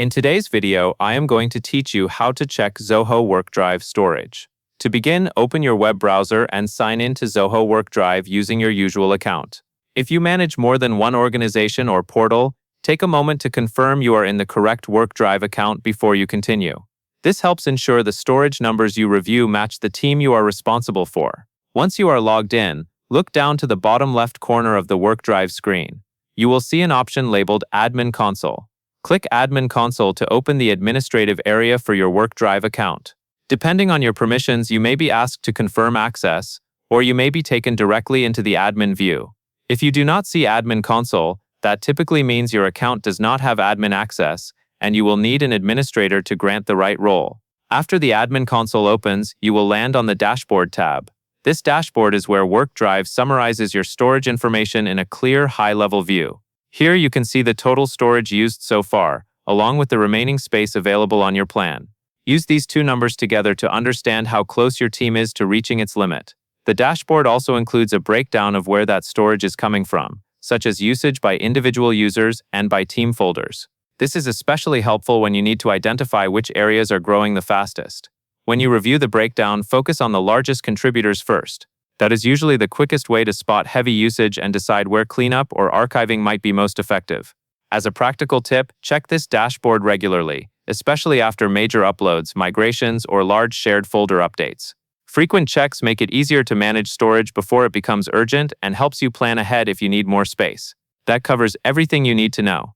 In today's video, I am going to teach you how to check Zoho Workdrive storage. To begin, open your web browser and sign in to Zoho Workdrive using your usual account. If you manage more than one organization or portal, take a moment to confirm you are in the correct Workdrive account before you continue. This helps ensure the storage numbers you review match the team you are responsible for. Once you are logged in, look down to the bottom left corner of the Workdrive screen. You will see an option labeled Admin Console. Click Admin Console to open the administrative area for your Workdrive account. Depending on your permissions, you may be asked to confirm access, or you may be taken directly into the admin view. If you do not see Admin Console, that typically means your account does not have admin access, and you will need an administrator to grant the right role. After the Admin Console opens, you will land on the Dashboard tab. This dashboard is where Workdrive summarizes your storage information in a clear, high-level view. Here you can see the total storage used so far, along with the remaining space available on your plan. Use these two numbers together to understand how close your team is to reaching its limit. The dashboard also includes a breakdown of where that storage is coming from, such as usage by individual users and by team folders. This is especially helpful when you need to identify which areas are growing the fastest. When you review the breakdown, focus on the largest contributors first. That is usually the quickest way to spot heavy usage and decide where cleanup or archiving might be most effective. As a practical tip, check this dashboard regularly, especially after major uploads, migrations, or large shared folder updates. Frequent checks make it easier to manage storage before it becomes urgent and helps you plan ahead if you need more space. That covers everything you need to know.